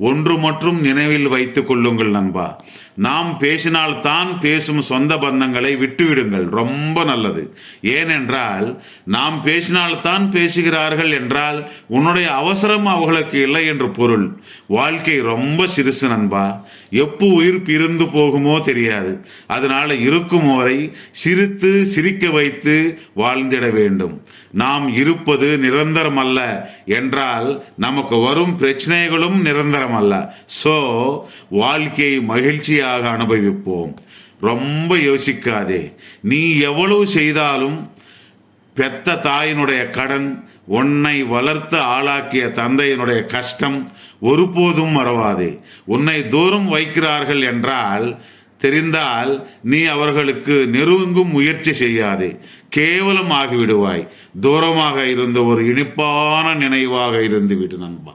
ஒன்று மற்றும் நினைவில் வைத்துக் கொள்ளுங்கள் நண்பா. நாம் பேசினால்தான் பேசும் சொந்த பந்தங்களை விட்டுவிடுங்கள், ரொம்ப நல்லது. ஏனென்றால் நாம் பேசினால்தான் பேசுகிறார்கள் என்றால் உன்னுடைய அவசரம் அவர்களுக்கு இல்லை என்று பொருள். வாழ்க்கை ரொம்ப சிறுசு நண்பா. எப்போ உயிர் பிரிந்து போகுமோ தெரியாது. அதனால இருக்கும் வரை சிரித்து சிரிக்க வைத்து வாழ்ந்திட வேண்டும். நாம் இருப்பது நிரந்தரம் அல்ல என்றால் நமக்கு வரும் பிரச்சனைகளும் நிரந்தரம் அல்ல. ஸோ வாழ்க்கையை மகிழ்ச்சியாக அனுபவிப்போம். ரொம்ப யோசிக்காதே. நீ எவ்வளவு செய்தாலும் பெத்த தாயினுடைய கடன், உன்னை வளர்த்து ஆளாக்கிய தந்தையினுடைய கஷ்டம் ஒருபோதும் மறவாதே. உன்னை தூரம் வைக்கிறார்கள் என்றால் தெரிந்தால் நீ அவர்களுக்கு நெருங்கும் முயற்சி செய்யாதே. கேவலம் ஆகிவிடுவாய். தூரமாக இருந்த ஒரு இனிப்பான நினைவாக இருந்து விடு நண்பா.